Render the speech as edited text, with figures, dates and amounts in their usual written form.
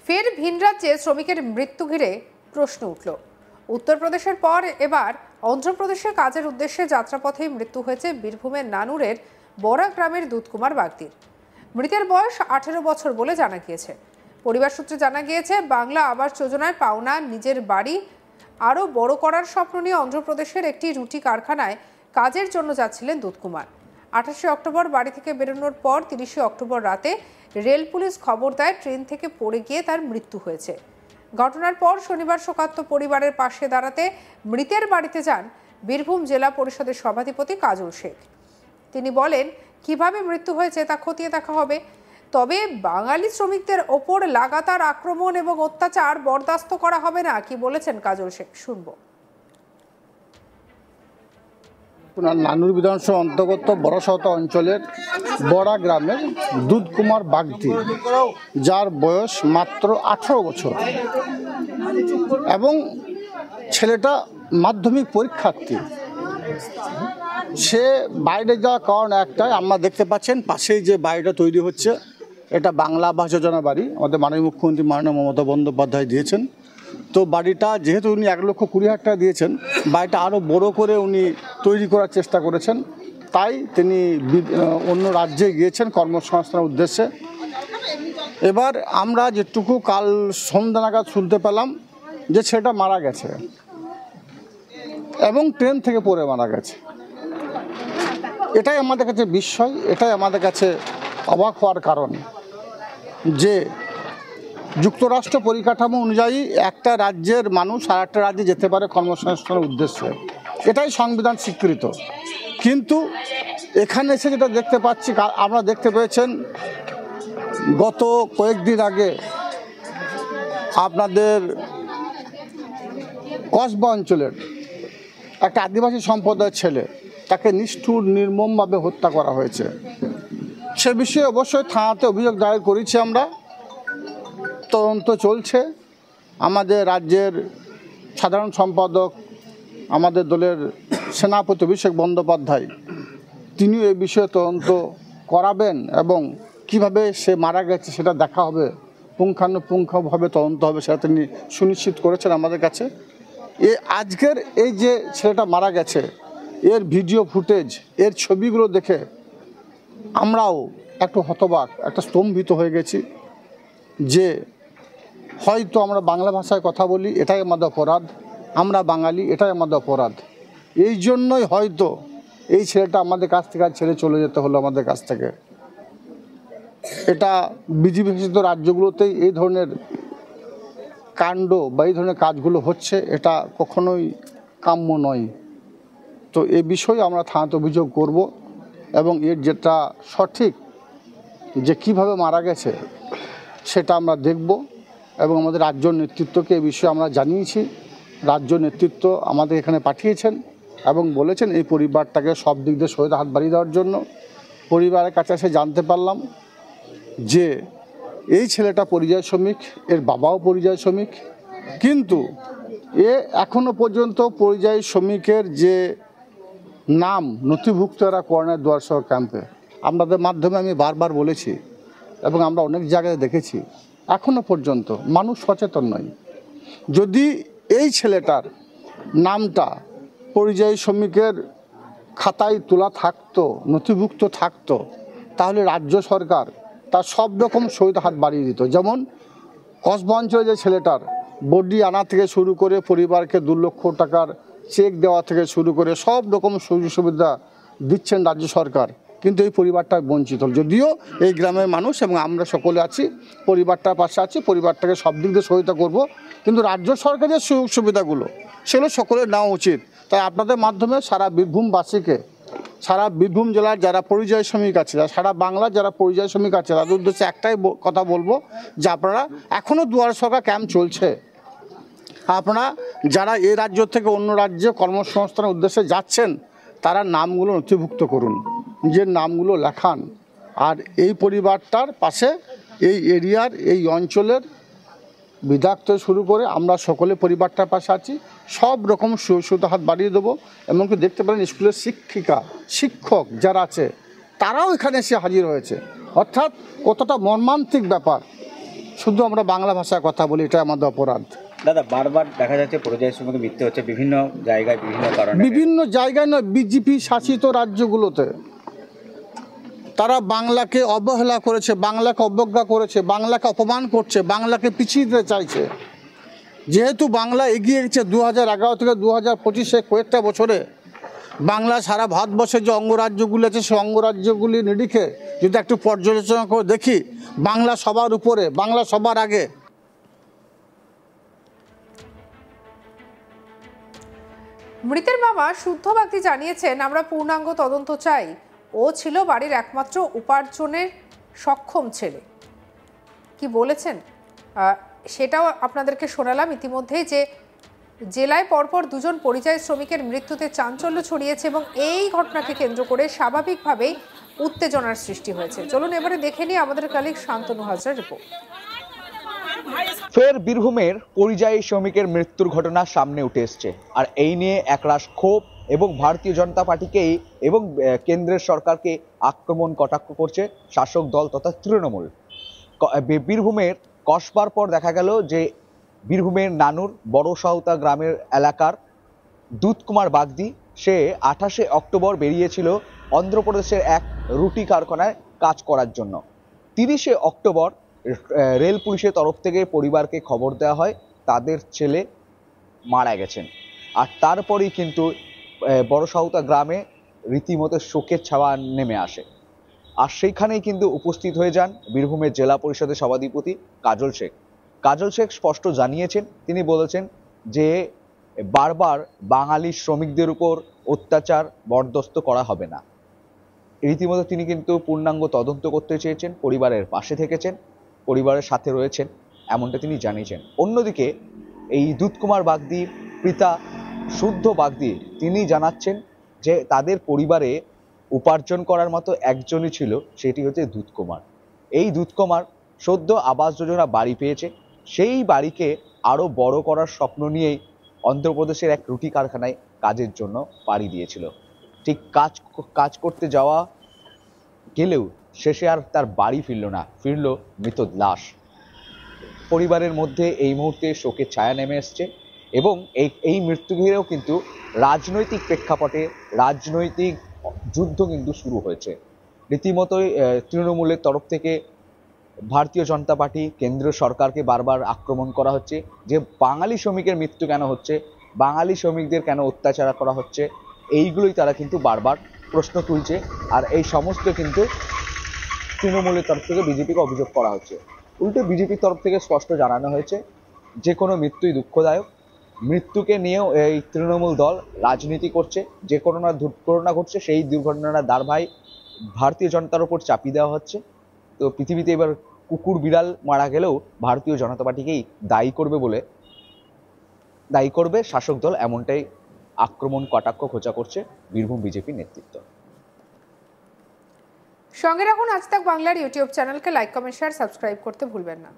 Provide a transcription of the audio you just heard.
ফের ভিন রাজ্যে শ্রমিকের মৃত্যু ঘিরে প্রশ্ন উঠল। উত্তরপ্রদেশের পর এবার অন্ধ্রপ্রদেশে কাজের উদ্দেশ্যে যাত্রাপথেই মৃত্যু হয়েছে বীরভূমের নানুরের বড়া গ্রামের দুধকুমার বাগদির। মৃতের বয়স 18 বছর বলে জানা গিয়েছে। পরিবার সূত্রে জানা গিয়েছে, বাংলা আবাস যোজনায় পাওনা নিজের বাড়ি আরও বড় করার স্বপ্ন নিয়ে অন্ধ্রপ্রদেশের একটি রুটি কারখানায় কাজের জন্য যাচ্ছিলেন দুধকুমার। 28 অক্টোবর বাড়ি থেকে বেরোনোর পর 30 অক্টোবর রাতে রেল পুলিশ খবর দেয় ট্রেন থেকে পড়ে গিয়ে তার মৃত্যু হয়েছে। ঘটনার পর শনিবার শোকার্ত পরিবারের পাশে দাঁড়াতে মৃতের বাড়িতে যান বীরভূম জেলা পরিষদের সভাধিপতি কাজল শেখ। তিনি বলেন, কিভাবে মৃত্যু হয়েছে তা খতিয়ে দেখা হবে, তবে বাঙালি শ্রমিকদের ওপর লাগাতার আক্রমণ এবং অত্যাচার বরদাস্ত করা হবে না। কি বলেছেন কাজল শেখ, শুনবো। নানুর বিধানসভা অন্তর্গত বড়সত অঞ্চলের বড়া গ্রামের দুধকুমার বাগদি, যার বয়স মাত্র 18 বছর এবং ছেলেটা মাধ্যমিক পরীক্ষার্থী। সে বাইরে যাওয়ার কারণ একটাই, আমরা দেখতে পাচ্ছেন পাশেই যে বাড়িটা তৈরি হচ্ছে, এটা বাংলা আবাস যোজনা বাড়ি, আমাদের মাননীয় মুখ্যমন্ত্রী মাননীয় মমতা বন্দ্যোপাধ্যায় দিয়েছেন। তো বাড়িটা যেহেতু উনি 1,20,000 টাকা দিয়েছেন, বাড়িটা আরও বড় করে উনি তৈরি করার চেষ্টা করেছেন, তাই তিনি অন্য রাজ্যে গিয়েছেন কর্মসংস্থানের উদ্দেশ্যে। এবার আমরা যেটুকু কাল সন্ধ্যা নাগাদ শুনতে পেলাম যে ছেলেটা মারা গেছে এবং ট্রেন থেকে পড়ে মারা গেছে। এটাই আমাদের কাছে বিস্ময়, এটাই আমাদের কাছে অবাক হওয়ার কারণ যে যুক্তরাষ্ট্র পরিকাঠামো অনুযায়ী একটা রাজ্যের মানুষ আর একটা রাজ্যে যেতে পারে কর্মসংস্থানের উদ্দেশ্যে, এটাই সংবিধান স্বীকৃত। কিন্তু এখানে এসে যেটা দেখতে পাচ্ছি, আমরা দেখতে পেয়েছেন গত কয়েকদিন আগে আপনাদের কসবা অঞ্চলের একটা আদিবাসী সম্প্রদায়ের ছেলে, তাকে নিষ্ঠুর নির্মমভাবে হত্যা করা হয়েছে। সে বিষয়ে অবশ্যই থানাতে অভিযোগ দায়ের করেছি আমরা, তদন্ত চলছে। আমাদের রাজ্যের সাধারণ সম্পাদক, আমাদের দলের সেনাপতি অভিষেক বন্দ্যোপাধ্যায়, তিনিও এই বিষয়ে তদন্ত করাবেন এবং কিভাবে সে মারা গেছে সেটা দেখা হবে, পুঙ্খানুপুঙ্খভাবে তদন্ত হবে, সেটা তিনি সুনিশ্চিত করেছেন আমাদের কাছে। আজকের এই যে ছেলেটা মারা গেছে, এর ভিডিও ফুটেজ, এর ছবিগুলো দেখে আমরাও একটু হতবাক, একটা স্তম্ভিত হয়ে গেছি যে হয়তো আমরা বাংলা ভাষায় কথা বলি, এটাই আমাদের অপরাধ, আমরা বাঙালি, এটাই আমাদের অপরাধ। এই জন্যই হয়তো এই ছেলেটা আমাদের কাছ থেকে ছেড়ে চলে যেতে হলো আমাদের কাছ থেকে। এটা বিজেপি শাসিত রাজ্যগুলোতেই এই ধরনের কাণ্ড বা এই ধরনের কাজগুলো হচ্ছে, এটা কখনোই কাম্য নয়। তো এ বিষয়ে আমরা থানাতে অভিযোগ করব এবং এর যেটা সঠিক যে কিভাবে মারা গেছে সেটা আমরা দেখব এবং আমাদের রাজ্য নেতৃত্বকে এই বিষয়ে আমরা জানিয়েছি। রাজ্য নেতৃত্ব আমাদের এখানে পাঠিয়েছেন এবং বলেছেন এই পরিবারটাকে সব দিক দিয়ে সহায়তা হাত বাড়িয়ে দেওয়ার জন্য। পরিবারের কাছে এসে জানতে পারলাম যে এই ছেলেটা পরিযায়ী শ্রমিক, এর বাবাও পরিযায়ী শ্রমিক, কিন্তু এ এখনও পর্যন্ত পরিযায়ী শ্রমিকের যে নাম নথিভুক্ত এরা করেনা দুয়ারসহ ক্যাম্পে। আপনাদের মাধ্যমে আমি বারবার বলেছি এবং আমরা অনেক জায়গায় দেখেছি, এখনও পর্যন্ত মানুষ সচেতন নয়। যদি এই ছেলেটার নামটা পরিযায়ী শ্রমিকের খাতায় তোলা থাকতো, নথিভুক্ত থাকতো, তাহলে রাজ্য সরকার তার সব রকম সহায়তা হাত বাড়িয়ে দিত। যেমন কসবা অঞ্চলে যে ছেলেটার বডি আনা থেকে শুরু করে পরিবারকে 2 লক্ষ টাকার চেক দেওয়া থেকে শুরু করে সব রকম সুযোগ সুবিধা দিচ্ছেন রাজ্য সরকার, কিন্তু এই পরিবারটা বঞ্চিত। যদিও এই গ্রামের মানুষ এবং আমরা সকলে আছি, পরিবারটার পাশে আছি, পরিবারটাকে সব দিক দিয়ে সহায়তা করব, কিন্তু রাজ্য সরকারের সুযোগ সুবিধাগুলো সেগুলো সকলের নেওয়া উচিত। তাই আপনাদের মাধ্যমে সারা বীরভূমবাসীকে, সারা বীরভূম জেলার যারা পরিযায়ী শ্রমিক আছে, সারা বাংলার যারা পরিযায়ী শ্রমিক আছে, তাদের উদ্দেশ্যে একটাই কথা বলবো যে আপনারা এখনও দুয়ার সরকার ক্যাম্প চলছে, আপনারা যারা এই রাজ্য থেকে অন্য রাজ্যে কর্মসংস্থানের উদ্দেশ্যে যাচ্ছেন তারা নামগুলো নথিভুক্ত করুন, নিজের নামগুলো লেখান। আর এই পরিবারটার পাশে, এই এরিয়ার, এই অঞ্চলের বিধায়ক থেকে শুরু করে আমরা সকলে পরিবারটার পাশে আছি, সব রকম সুযোগ হাত বাড়িয়ে দেবো। এমনকি দেখতে পারেন স্কুলের শিক্ষক যারা আছে তারাও এখানে এসে হাজির হয়েছে। অর্থাৎ কতটা মর্মান্তিক ব্যাপার শুধু আমরা বাংলা ভাষায় কথা বলি, এটা আমাদের অপরাধ। দাদা, বারবার দেখা যাচ্ছে পরিযায়ী শ্রমিকের মৃত্যু হচ্ছে বিভিন্ন জায়গায় বিভিন্ন কারণে। বিভিন্ন জায়গায় নয়, বিজেপি শাসিত রাজ্যগুলোতে তারা বাংলাকে অবহেলা করেছে, বাংলাকে অবজ্ঞা করেছে, বাংলাকে অপমান করছে, বাংলাকে পিছিয়ে দিতে চাইছে। যেহেতু বাংলা এগিয়ে গেছে 2011 থেকে 2025 কয়েকটা বছরে, বাংলা সারা ভারতবর্ষের যে অঙ্গরাজ্যগুলি আছে সেই অঙ্গরাজ্যগুলি নিরিখে যদি একটু পর্যালোচনা করে দেখি, বাংলা সবার উপরে, বাংলা সবার আগে। মৃতের মামা শুদ্ধ বাগদি জানিয়েছেন, আমরা পূর্ণাঙ্গ তদন্ত চাই। ও ছিল বাড়ির একমাত্র উপার্জনের সক্ষম ছেলে। কি বলেছেন সেটাও আপনাদেরকে শোনালাম ইতিমধ্যেই, যে জেলায় পরপর দুজন পরিযায়ী শ্রমিকের মৃত্যুতে চাঞ্চল্য ছড়িয়েছে এবং এই ঘটনাকে কেন্দ্র করে স্বাভাবিকভাবেই উত্তেজনার সৃষ্টি হয়েছে। চলুন এবারে দেখে নিই আমাদের কালিক শান্তনু হাজরার রিপোর্ট। ফের বীরভূমের পরিযায়ী শ্রমিকের মৃত্যুর ঘটনা সামনে উঠে এসছে, আর এই নিয়ে একরাশ ক্ষোভ এবং ভারতীয় জনতা পার্টিকেই এবং কেন্দ্রের সরকারকে আক্রমণ কটাক্ষ করছে শাসক দল তথা তৃণমূল। বীরভূমের কসবার পর দেখা গেল যে বীরভূমের নানুর বড় সাউতা গ্রামের এলাকার দুধকুমার বাগদি, সে 28শে অক্টোবর বেরিয়েছিল অন্ধ্রপ্রদেশের এক রুটি কারখানায় কাজ করার জন্য। 30শে অক্টোবর রেল পুলিশের তরফ থেকে পরিবারকে খবর দেওয়া হয় তাদের ছেলে মারা গেছেন। আর তারপরেই কিন্তু বড় সাউতা গ্রামে রীতিমতো শোকের ছায়া নেমে আসে। আর সেইখানেই কিন্তু উপস্থিত হয়ে যান বীরভূমের জেলা পরিষদের সভাধিপতি কাজল শেখ। কাজল শেখ স্পষ্ট জানিয়েছেন, তিনি বলেছেন যে বারবার বাঙালি শ্রমিকদের উপর অত্যাচার বরদাস্ত করা হবে না। রীতিমতো তিনি কিন্তু পূর্ণাঙ্গ তদন্ত করতে চেয়েছেন, পরিবারের পাশে থেকেছেন, পরিবারের সাথে রয়েছেন, এমনটা তিনি জানিয়েছেন। অন্যদিকে এই দুধকুমার বাগদি পিতা শুদ্ধ বাগদি তিনি জানাচ্ছেন যে তাদের পরিবারে উপার্জন করার মতো একজনই ছিল, সেটি হচ্ছে দুধকুমার। এই দুধকুমার সদ্য আবাস যোজনা বাড়ি পেয়েছে, সেই বাড়িকে আরও বড় করার স্বপ্ন নিয়েই অন্ধ্রপ্রদেশের এক রুটি কারখানায় কাজের জন্য পাড়ি দিয়েছিল। ঠিক কাজ করতে যাওয়া গেলেও শেষে আর তার বাড়ি ফিরল না, ফিরল মৃত লাশ। পরিবারের মধ্যে এই মুহূর্তে শোকের ছায়া নেমে এসছে এবং এই মৃত্যু ঘিরেও কিন্তু রাজনৈতিক প্রেক্ষাপটে রাজনৈতিক যুদ্ধ কিন্তু শুরু হয়েছে। রীতিমতোই তৃণমূলের তরফ থেকে ভারতীয় জনতা পার্টি কেন্দ্রীয় সরকারকে বারবার আক্রমণ করা হচ্ছে যে বাঙালি শ্রমিকের মৃত্যু কেন হচ্ছে, বাঙালি শ্রমিকদের কেন অত্যাচার করা হচ্ছে, এইগুলোই তারা কিন্তু বারবার প্রশ্ন তুলছে। আর এই সমস্ত কিন্তু তৃণমূলের তরফ থেকে বিজেপিকে অভিযোগ করা হচ্ছে। উল্টে বিজেপির তরফ থেকে স্পষ্ট জানানো হয়েছে যে কোনো মৃত্যুই দুঃখদায়ক, মৃত্যুকে নিয়েও এই তৃণমূল দল রাজনীতি করছে, যে কোনো দুর্ঘটনা ঘটছে সেই দুর্ঘটনার দায়ভার ভারতীয় জনতার উপর চাপিয়ে দেওয়া হচ্ছে। তো পৃথিবীতে এবার কুকুর বিড়াল মারা গেলেও ভারতীয় জনতা পার্টিকেই দায়ী করবে শাসক দল, এমনটাই আক্রমণ কটাক্ষ খোঁচা করছে বীরভূম বিজেপির নেতৃত্ব। সঙ্গে রাখুন আজ তাক বাংলার ইউটিউব চ্যানেলকে, লাইক কমেন্ট শেয়ার সাবস্ক্রাইব করতে ভুলবেন না।